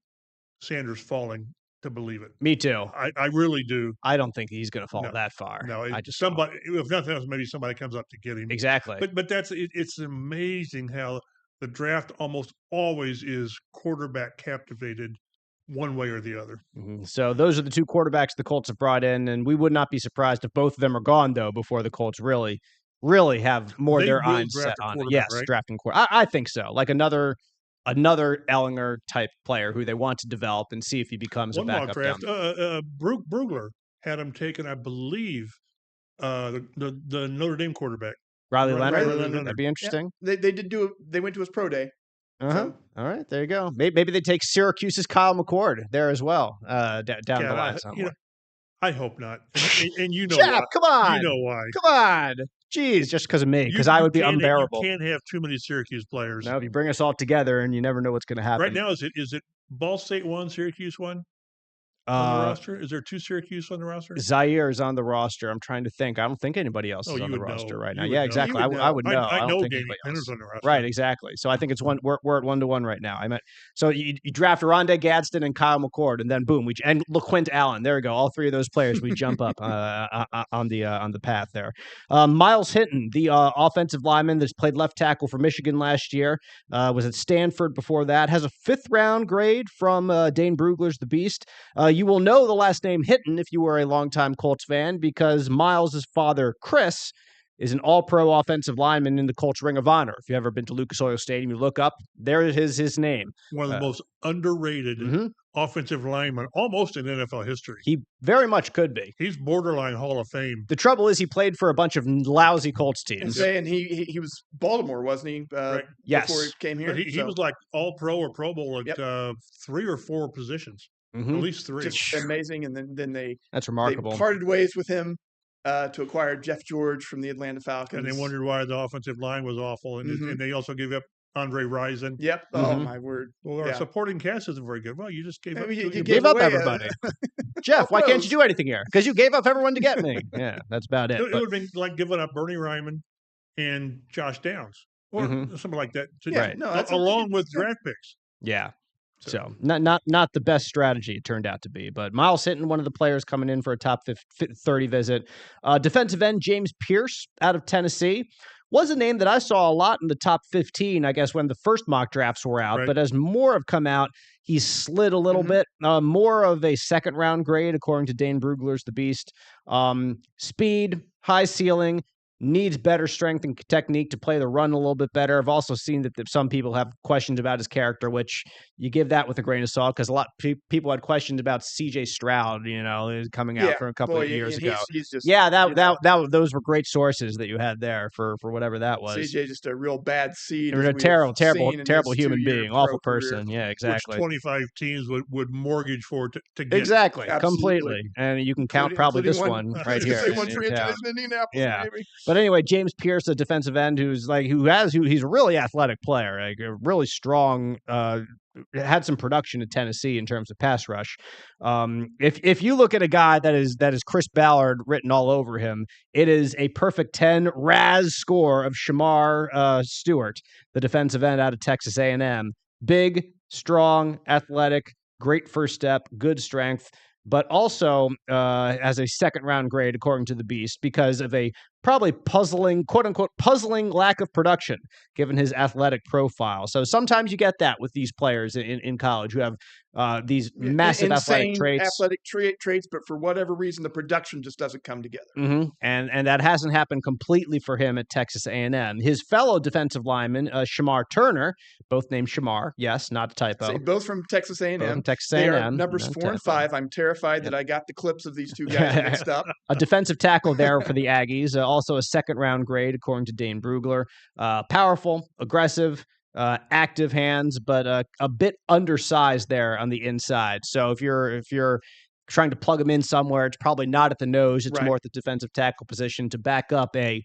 Sanders falling to believe it. Me too. I really do. I don't think he's going to fall that far. No, somebody. If nothing else, maybe somebody comes up to get him. Exactly. But it's amazing how the draft almost always is quarterback captivated one way or the other. Mm-hmm. So those are the 2 quarterbacks the Colts have brought in, and we would not be surprised if both of them are gone, though, before the Colts really have more of their eyes set on it. Yes, right? Drafting quarterback. I think so. Like another Ellinger type player who they want to develop and see if he becomes a backup. One mock draft. Brugler had him taken, I believe, the Notre Dame quarterback. Riley Leonard. That'd be interesting. Yeah. They went to his pro day. So. All right, there you go. Maybe they take Syracuse's Kyle McCord there as well. Down the line somewhere. I hope not. And you know Chap, why. Come on. You know why. Come on. Jeez, just because of me, because I would be unbearable. You can't have too many Syracuse players. No, if you bring us all together and you never know what's going to happen. Right now, is it Ball State 1, Syracuse 1? on the roster? Is there 2 Syracuse on the roster? Zaire is on the roster. I'm trying to think. I don't think anybody else is on the roster right now. Yeah, exactly. I would know. I don't know think Danny anybody Penner's else. on the roster. Right, exactly. So I think it's one. We're at 1-1 right now. So you draft Rondé Gadsden and Kyle McCord, and then boom, and LaQuint Allen. There we go. All three of those players we jump up on the path there. Miles Hinton, the offensive lineman that's played left tackle for Michigan last year, was at Stanford before that. Has a 5th round grade from Dane Brugler's The Beast. You will know the last name Hinton if you were a longtime Colts fan, because Miles' father, Chris, is an all-pro offensive lineman in the Colts Ring of Honor. If you've ever been to Lucas Oil Stadium, you look up, there is his name. One of the most underrated offensive linemen almost in NFL history. He very much could be. He's borderline Hall of Fame. The trouble is he played for a bunch of lousy Colts teams. And he was Baltimore, wasn't he? Right. Yes. Before he came here. But he was like all-pro or Pro Bowl at 3 or 4 positions. At least 3. Just amazing. And then that's remarkable. They parted ways with him to acquire Jeff George from the Atlanta Falcons. And they wondered why the offensive line was awful. And they also gave up Andre Rison. Yep. Oh, my word. Well, our supporting cast isn't very good. Well, you just gave up. You gave up everybody. Jeff, why can't you do anything here? Because you gave up everyone to get me. Yeah, that's about it. It would have been like giving up Bernie Ryman and Josh Downs or something like that. Along with draft picks. Yeah. So not the best strategy it turned out to be, but Miles Hinton, one of the players coming in for a top 30 visit. Defensive end James Pierce out of Tennessee was a name that I saw a lot in the top 15, I guess, when the first mock drafts were out. Right. But as more have come out, he's slid a little bit, more of a 2nd round grade, according to Dane Brugler's The Beast. Speed, high ceiling, needs better strength and technique to play the run a little bit better. I've also seen that some people have questions about his character, which you give that with a grain of salt, because a lot of people had questions about C.J. Stroud, coming out from a couple of years ago. He's just, those were great sources that you had there for whatever that was. C.J. just a real bad seed. A terrible human being, awful person. Yeah, exactly. Which 25 teams would mortgage for to get. Exactly, completely. And you can count probably this one right here. Yeah. But anyway, James Pierce, a defensive end he's a really athletic player, like a really strong, had some production in Tennessee in terms of pass rush. If you look at a guy that is Chris Ballard written all over him, it is a perfect 10 Raz score of Shamar Stewart, the defensive end out of Texas A&M. Big, strong, athletic, great first step, good strength, but also as a 2nd round grade, according to The Beast, because of a probably puzzling, quote unquote, puzzling lack of production, given his athletic profile. So sometimes you get that with these players in college who have these massive athletic traits, but for whatever reason, the production just doesn't come together. And that hasn't happened completely for him at Texas A&M. His fellow defensive lineman, Shamar Turner, both named Shamar, yes, not a typo. Both from Texas A&M. Both from Texas A&M. They are numbers 4 and 5. I'm terrified that I got the clips of these two guys mixed up. A defensive tackle there for the Aggies, also a 2nd round grade, according to Dane Brugler. Powerful, aggressive, active hands, but a bit undersized there on the inside. So if you're trying to plug him in somewhere, it's probably not at the nose. It's more at the defensive tackle position to back up a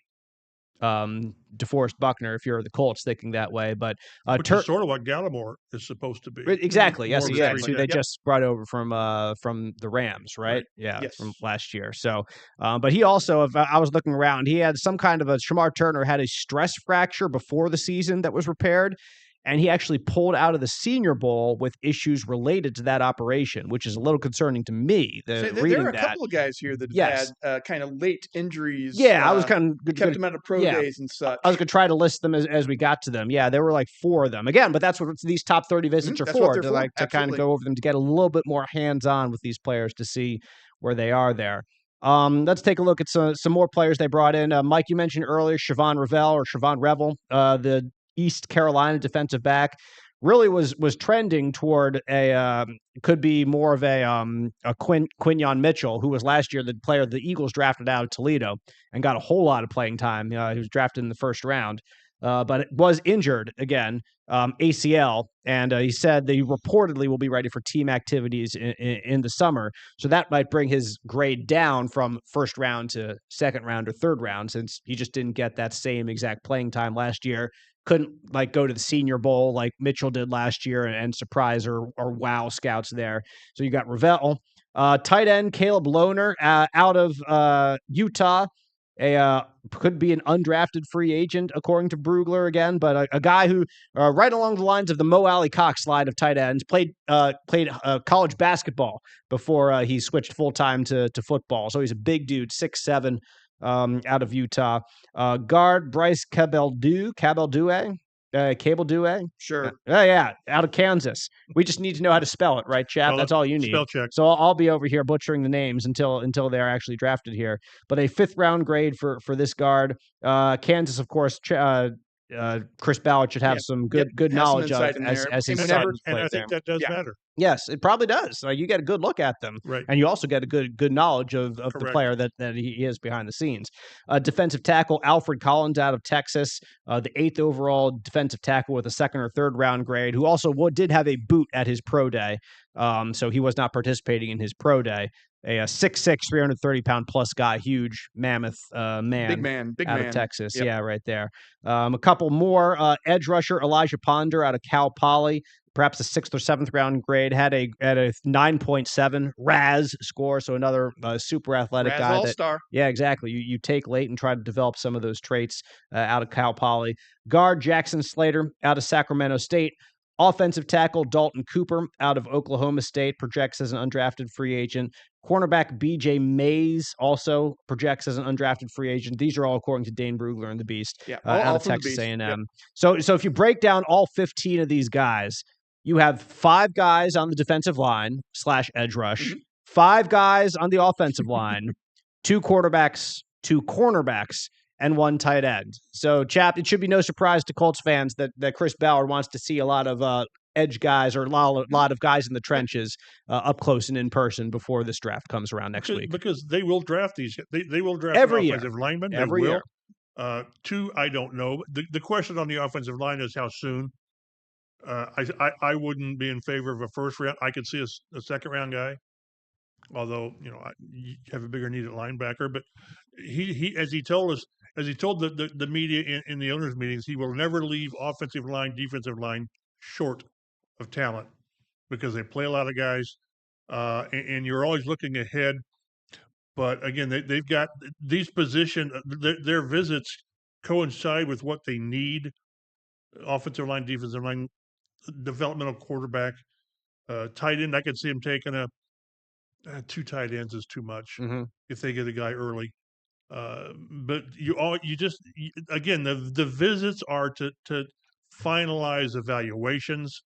DeForest Buckner, if you're the Colts thinking that way. But which is sort of what Gallimore is supposed to be. Exactly. Yes, exactly. Who they just brought over from the Rams, right? Yeah, yes. From last year. So, but he also, if I was looking around, he had some kind of Shamar Turner had a stress fracture before the season that was repaired. And he actually pulled out of the Senior Bowl with issues related to that operation, which is a little concerning to me. There are a couple of guys here that had kind of late injuries. Yeah, I was kind of kept them out of pro days and such. I was going to try to list them as we got to them. Yeah, there were like 4 of them. Again, but that's what these top 30 visits are for. To kind of go over them, to get a little bit more hands-on with these players to see where they are there. Let's take a look at some more players they brought in. Mike, you mentioned earlier Siobhan Revel, the East Carolina defensive back, really was trending toward could be more of a Quinyon Mitchell, who was last year the player the Eagles drafted out of Toledo and got a whole lot of playing time. He was drafted in the 1st round, but it was injured again, ACL, and he said that he reportedly will be ready for team activities in the summer. So that might bring his grade down from 1st round to 2nd round or 3rd round, since he just didn't get that same exact playing time last year. Couldn't go to the Senior Bowl like Mitchell did last year and surprise or wow scouts there. So you got Revel. Tight end Caleb Lohner out of Utah. Could be an undrafted free agent, according to Brugler again, but a guy who, right along the lines of the Alie-Cox slide of tight ends, played college basketball before he switched full time to football. So he's a big dude, 6'7", out of Utah. Guard Bryce Cabell-Due. Sure. Yeah, out of Kansas. We just need to know how to spell it, right, Chap? That's all you need. Spell check. So I'll be over here butchering the names until they're actually drafted here. But a 5th round grade for this guard. Kansas, of course. Chris Ballard should have some good knowledge of as his son played and I think that does matter. Yes, it probably does. You get a good look at them, right? And you also get a good knowledge of the player that he is behind the scenes. Defensive tackle Alfred Collins out of Texas, the 8th overall defensive tackle with a 2nd or 3rd round grade, who also did have a boot at his pro day, so he was not participating in his pro day. A 6'6", 330-pound plus guy, huge mammoth man, big out man of Texas. Yep. Yeah, right there. A couple more. Edge rusher Elijah Ponder out of Cal Poly, perhaps a 6th or 7th round grade, had a 9.7 RAS score, so another super athletic RAS guy. all-star. Yeah, exactly. You take late and try to develop some of those traits out of Cal Poly. Guard Jackson Slater out of Sacramento State. Offensive tackle Dalton Cooper out of Oklahoma State projects as an undrafted free agent. Cornerback B.J. Mays also projects as an undrafted free agent. These are all according to Dane Brugler and the Beast, out of Texas A&M. Yep. So if you break down all 15 of these guys, you have 5 guys on the defensive line / edge rush, 5 guys on the offensive line, 2 quarterbacks, 2 cornerbacks, and 1 tight end. So, Chap, it should be no surprise to Colts fans that Chris Ballard wants to see a lot of edge guys or a lot of guys in the trenches up close and in person before this draft comes around next week. Because they will draft these. They will draft every offensive year. linemen. Every year. 2, I don't know. The question on the offensive line is how soon. I wouldn't be in favor of a first round. I could see a second round guy, although you have a bigger need at linebacker. But he as he told the media in the owners' meetings, he will never leave offensive line, defensive line short of talent because they play a lot of guys, and you're always looking ahead. But again, they've got these positions. Their visits coincide with what they need: offensive line, defensive line, developmental quarterback, tight end. I could see him taking 2 tight ends is too much if they get a guy early. But again, the visits are to finalize evaluations.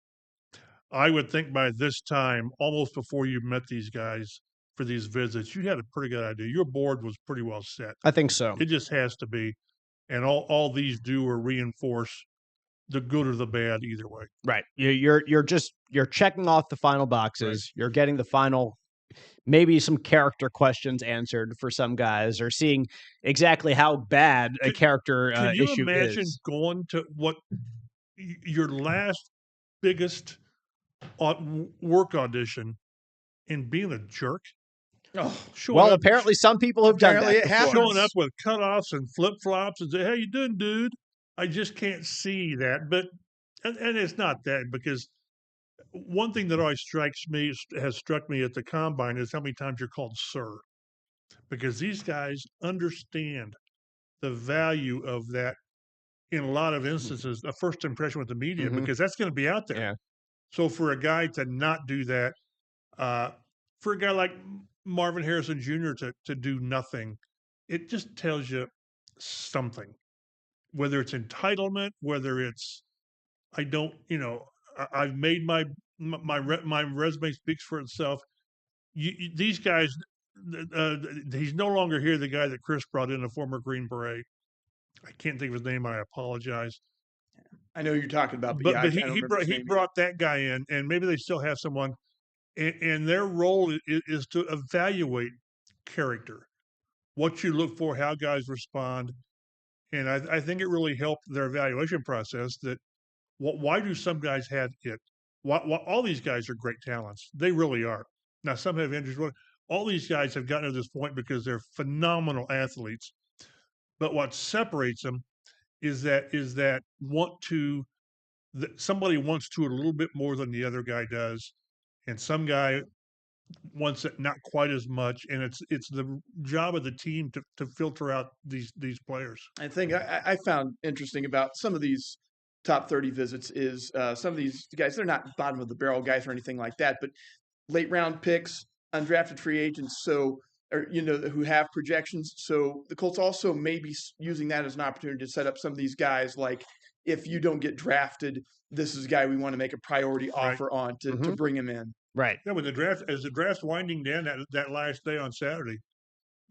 I would think by this time, almost before you met these guys for these visits, you had a pretty good idea. Your board was pretty well set. I think so. It just has to be, and all these do are reinforce the good or the bad either way. Right. You're checking off the final boxes. Right. You're getting the final, maybe some character questions answered for some guys, or seeing exactly how bad a character issue is. Can you imagine going to what your last biggest work audition and being a jerk? Oh, well, apparently some people have done that. Showing up with cutoffs and flip flops and say, "How you doing, dude?" I just can't see that. But and it's not that, because one thing that always has struck me at the combine is how many times you're called sir, because these guys understand the value of that. In a lot of instances, a first impression with the media, because that's going to be out there. Yeah. So for a guy to not do that, for a guy like Marvin Harrison Jr. to do nothing, it just tells you something. Whether it's entitlement, whether it's I've made my resume speaks for itself. These guys, he's no longer here. The guy that Chris brought in, a former Green Beret. I can't think of his name. I apologize. I know you're talking about, but he brought that guy in, and maybe they still have someone, and their role is to evaluate character, what you look for, how guys respond, and I think it really helped their evaluation process. That why do some guys have it? Why all these guys are great talents. They really are. Now some have injuries. All these guys have gotten to this point because they're phenomenal athletes. But what separates them is that somebody wants to a little bit more than the other guy does, and some guy wants it not quite as much, and it's the job of the team to filter out these players. I think I found interesting about some of these top 30 visits is some of these guys, they're not bottom of the barrel guys or anything like that, but late round picks, undrafted free agents, who have projections. So the Colts also may be using that as an opportunity to set up some of these guys. Like, if you don't get drafted, this is a guy we want to make a priority offer on to bring him in. Right. Yeah, when as the draft's winding down that last day on Saturday,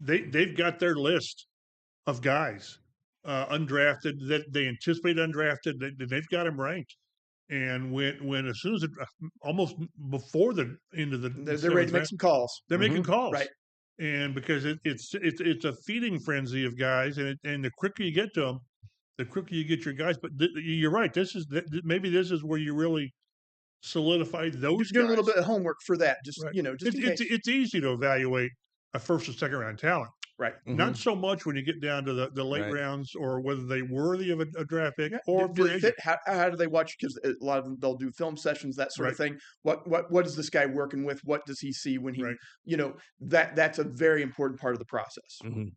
they've got their list of guys undrafted that they anticipate undrafted. They've got them ranked. And when as soon as almost before the end of they're ready to make some calls. They're making calls, right? And because it's a feeding frenzy of guys, and the quicker you get to them, the quicker you get your guys. But you're right. Maybe this is where you really solidify those. Just doing a little bit of homework for that. Just right. Just it's easy to evaluate a first or second round talent. Right. Not so much when you get down to the late rounds, or whether they're worthy of a draft pick or do they fit? How do they watch? Because a lot of them, they'll do film sessions, that sort of thing. What is this guy working with? What does he see when he, that's a very important part of the process. Mm-hmm.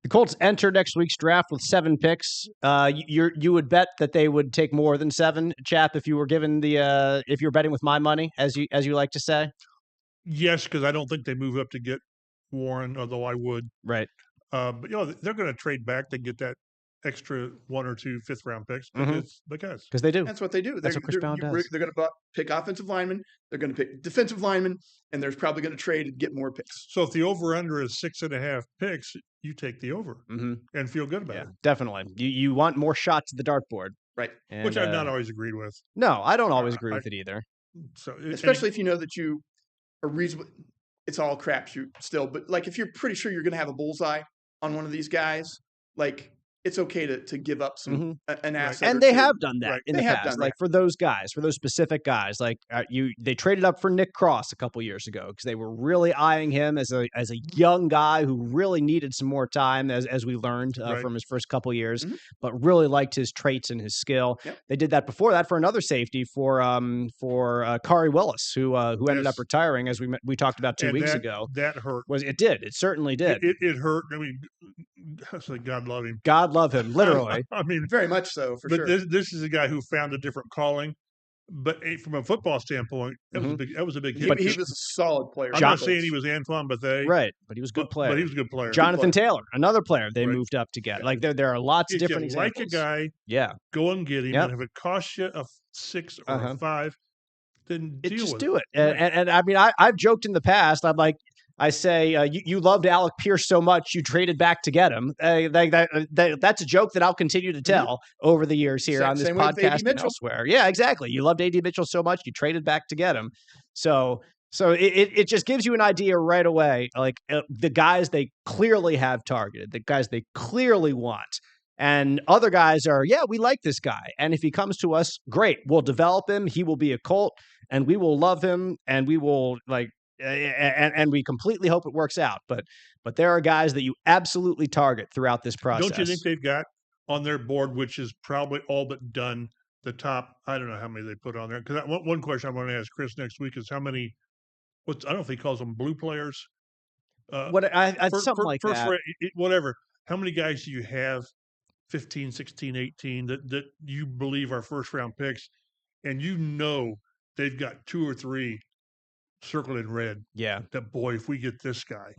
The Colts enter next week's draft with 7 picks. You would bet that they would take more than 7, Chap, if you were given if you're betting with my money, as you like to say. Yes, because I don't think they move up to get Warren, although I would. Right. But they're going to trade back to get that extra 1 or 2 fifth-round picks because they do. That's what they do. That's what Chris Brown does. They're going to pick offensive linemen. They're going to pick defensive linemen, and they're probably going to trade and get more picks. So if the over/under is 6.5 picks, you take the over and feel good about it. Definitely. You want more shots at the dartboard, right? And, which I've not always agreed with. No, I don't always agree with it either. So especially if you know that you are reasonable. It's all crapshoot still, but like if you're pretty sure you're going to have a bullseye on one of these guys, like it's okay to give up some an asset. And they have done that in the past. Like for those guys, for those specific guys, like they traded up for Nick Cross a couple years ago because they were really eyeing him as a young guy who really needed some more time, as we learned from his first couple years, but really liked his traits and his skill. Yep. They did that before that for another safety for Kari Willis, who ended up retiring, as we talked about 2 weeks ago. That hurt. It certainly did. It hurt. I mean, God love him. God love him, literally. I mean, very much so, for sure. But this is a guy who found a different calling. But from a football standpoint, that was a big hit. But he was a solid player. I'm not saying he was Antoine Bethea. Right, but he was a good player. But he was a good player. Jonathan Taylor, another player they moved up to get. Like there are lots of different examples. If you like a guy, go and get him. And if it costs you a 6 or a 5, then do it. And I mean, I've joked in the past. I'm like, I say, you loved Alec Pierce so much you traded back to get him. That's a joke that I'll continue to tell over the years here on this podcast and elsewhere. Yeah, exactly. You loved A.D. Mitchell so much you traded back to get him. So it just gives you an idea right away, like the guys they clearly have targeted, the guys they clearly want. And other guys are, we like this guy. And if he comes to us, great. We'll develop him. He will be a Colt, and we will love him, and we will and we completely hope it works out. But there are guys that you absolutely target throughout this process. Don't you think they've got on their board, which is probably all but done, the top, I don't know how many they put on there. Because one question I'm going to ask Chris next week is how many, I don't know if he calls them blue players. Something like that. Whatever. How many guys do you have, 15, 16, 18, that you believe are first-round picks, and they've got 2 or 3 circled in red. Yeah. That, boy, if we get this guy.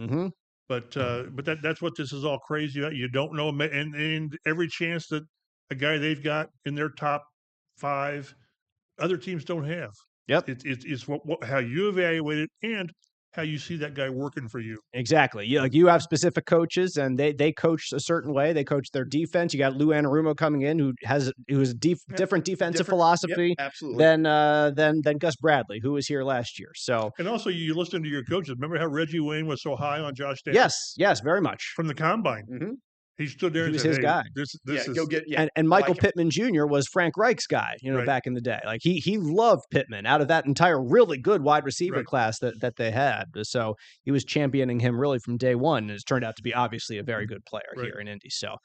But that's what this is all crazy about. You don't know, and every chance that a guy they've got in their top 5, other teams don't have. Yep. It's how you evaluate it and how you see that guy working for you. Exactly. You have specific coaches, and they coach a certain way. They coach their defense. You got Lou Anarumo coming in, who has a different defensive philosophy than Gus Bradley, who was here last year. So, and also you listen to your coaches. Remember how Reggie Wayne was so high on Josh Daniels? Yes, very much from the combine. He stood there He and was said, his "Hey, guy. this is go get And Michael Pittman Jr. was Frank Reich's guy, Right. back in the day. Like he loved Pittman out of that entire really good wide receiver Right. class that they had. So he was championing him really from day one, and it's turned out to be obviously a very good player Right. here in Indy. So,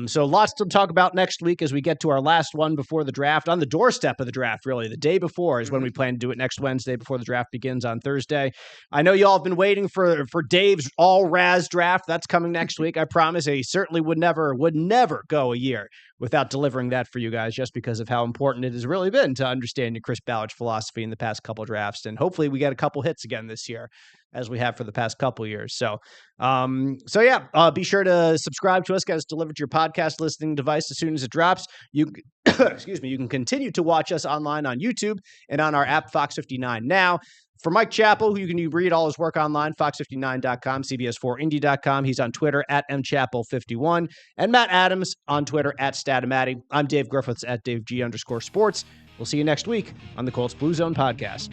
so lots to talk about next week as we get to our last one before the draft, on the doorstep of the draft. Really, the day before is when we plan to do it, next Wednesday before the draft begins on Thursday. I know y'all have been waiting for Dave's all Raz draft. That's coming next week. I promise. He certainly would never go a year without delivering that for you guys, just because of how important it has really been to understanding Chris Ballard's philosophy in the past couple drafts. And hopefully we get a couple hits again this year, as we have for the past couple years. So, be sure to subscribe to us, get us delivered to your podcast listening device as soon as it drops. You excuse me, you can continue to watch us online on YouTube and on our app, Fox 59 Now. For Mike Chappell, who you can read all his work online, fox59.com, cbs4indy.com. He's on Twitter at mchappell51. And Matt Adams on Twitter at Statomati. I'm Dave Griffiths at DaveG_sports. We'll see you next week on the Colts Blue Zone podcast.